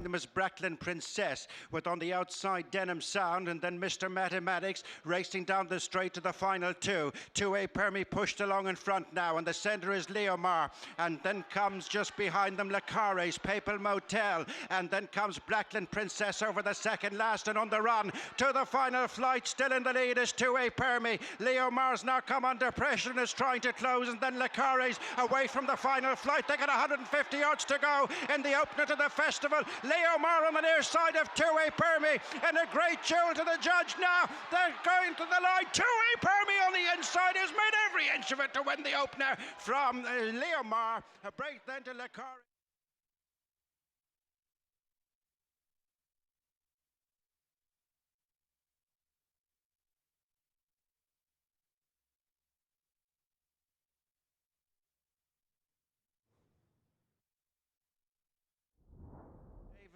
them is Bracklin Princess, with on the outside Denham Sound, and then Mr. Mathematics racing down the straight to the final two. 2A Permy pushed along in front now, and the centre is Leomar, and then comes just behind them Lacares, Papal Motel, and then comes Bracklin Princess over the second last, and on the run to the final flight. Still in the lead is 2A Permy. Leomar's now come under pressure and is trying to close, and then Lacares away from the final flight. They got 150 yards to go in the opener to the festival. Leomar on the near side of 2A Permy, and a great jewel to the judge now. They're going to the line. 2A Permy on the inside has made every inch of it to win the opener from Leomar. A break then to Lacares.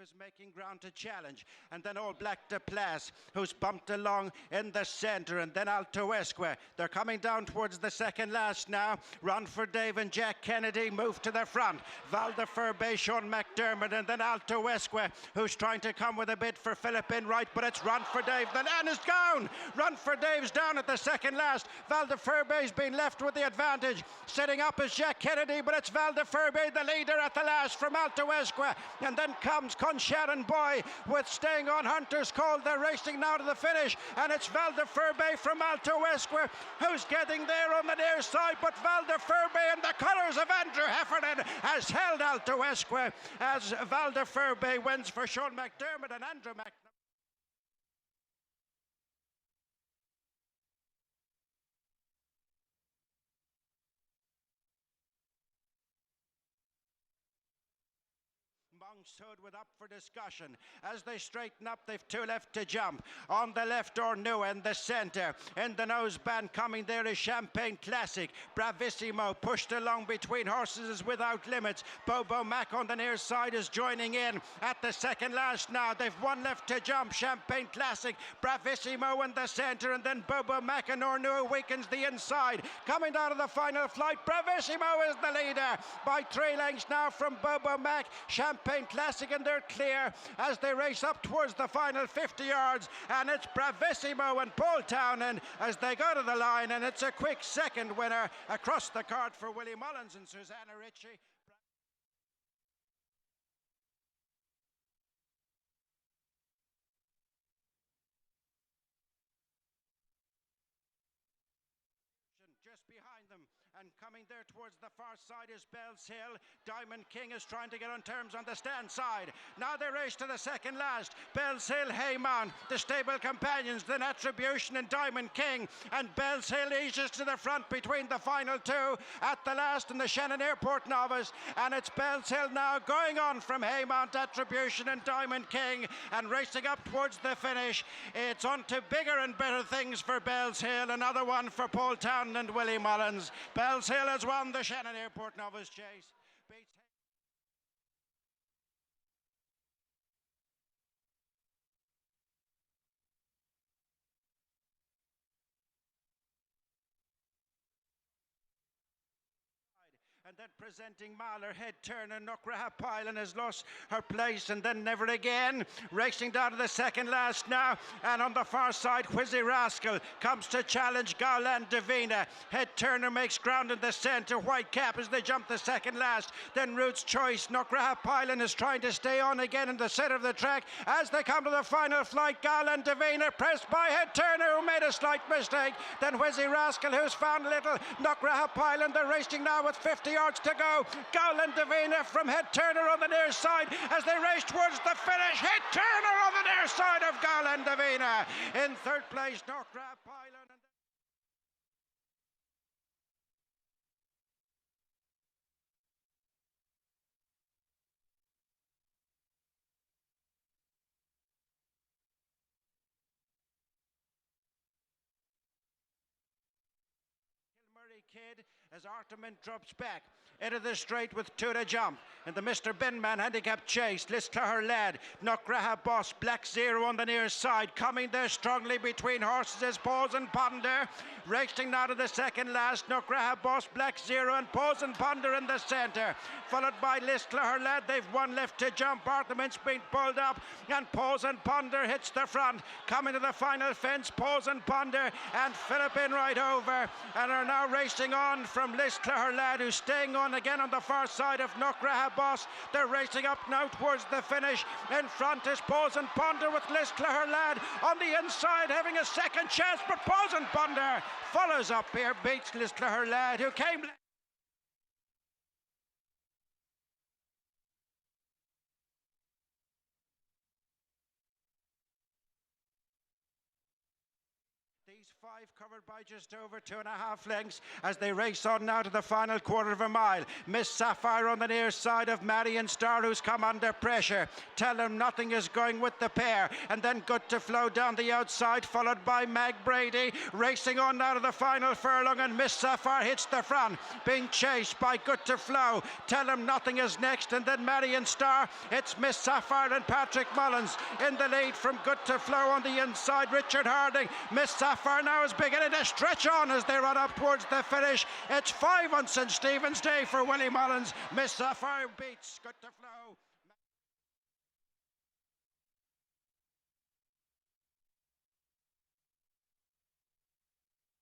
Is making ground to challenge, and then All Black de Place, who's bumped along in the centre, and then Alto Esque. They're coming down towards the second last now. Run for Dave and Jack Kennedy move to the front. Val de Furbe, Sean McDermott, and then Alto Esque, who's trying to come with a bid for Philip Enright, but it's Run for Dave. The land is down. Run for Dave's down at the second last. Val de Furbe's been left with the advantage. Setting up is Jack Kennedy, but it's Val de Furbe, the leader at the last from Alto Esque, and then comes Sharon Boy with Staying on Hunter's Call. They're racing now to the finish, and it's Val de Furbe from Alto Esque who's getting there on the near side, but Val de Furbe in the colours of Andrew Heffernan has held Alto Esque as Val de Furbe wins for Sean McDermott and Andrew McNamara. Monkshood with up for discussion. As they straighten up, they've two left to jump. On the left, Ornu in the centre. In the noseband coming there is Champagne Classic. Bravissimo pushed along between horses is Without Limits. Bobo Mac on the near side is joining in at the second last now. They've one left to jump. Champagne Classic, Bravissimo in the centre, and then Bobo Mac and Ornu weakens the inside. Coming down to the final flight, Bravissimo is the leader by 3 lengths now from Bobo Mac. Champagne Classic, and they're clear as they race up towards the final 50 yards, and it's Bravissimo and Paul Townend as they go to the line, and it's a quick second winner across the card for Willie Mullins and Susanna Ritchie. Just behind them, and coming there towards the far side is Bell's Hill. Diamond King is trying to get on terms on the stand side. Now they race to the second last. Bell's Hill, Heyman, the stable companions, then Attribution and Diamond King, and Bell's Hill eases to the front between the final two at the last in the Shannon Airport Novice, and it's Bell's Hill now going on from Heyman, Attribution and Diamond King, and racing up towards the finish. It's on to bigger and better things for Bell's Hill. Another one for Paul Townend and Willie Mullins. Bell's Hill has won the Shannon Airport Novice Chase. Beats and then presenting Mahler, Head Turner, Nuckraha Pylan has lost her place, and then Never Again racing down to the second last now, and on the far side Whizzy Rascal comes to challenge Garland Davina. Head Turner makes ground in the centre. White Cap as they jump the second last, then Roots Choice. Nuckraha Pylan is trying to stay on again in the centre of the track as they come to the final flight. Garland Davina pressed by Head Turner, who made a slight mistake, then Whizzy Rascal, who's found a little. Nuckraha Pylan, they're racing now with 50 yards to go. Garland Davina from Head Turner on the near side as they race towards the finish. Head Turner on the near side of Garland Davina. In third place, Nuckraha Pylan. kid as Arterman drops back into the straight with 2 to jump. And the Mr. Binman Handicap chase, Lisclare led, Knockgraha Boss, Black Zero on the near side, coming there strongly between horses is Pose and Ponder, racing now to the second last, Knockgraha Boss, Black Zero and Pose and Ponder in the centre, followed by Lisclare led. They've 1 left to jump. Arterman's been pulled up and Pose and Ponder hits the front, coming to the final fence, Pose and Ponder and Philip in right over, and are now racing on from Lisclare lad, who's staying on again on the far side of Knockgraha Boss. They're racing up now towards the finish. In front is Pose and Ponder with Lisclare lad on the inside having a second chance, but Pose and Ponder follows up here, beats Lisclare lad, who came These 5 covered by just over 2.5 lengths as they race on now to the final quarter of a mile. Miss Sapphire on the near side of Marion Star, who's come under pressure. Tell Him Nothing is going with the pair, and then Good to Flow down the outside, followed by Mag Brady, racing on now to the final furlong, and Miss Sapphire hits the front, being chased by Good to Flow. Tell Him Nothing is next, and then Marion Star. It's Miss Sapphire and Patrick Mullins in the lead from Good to Flow on the inside. Richard Harding, Miss Sapphire now is beginning to stretch on as they run up towards the finish. It's 5 on St. Stephen's Day for Willie Mullins. Miss Sapphire beats Good to Flow.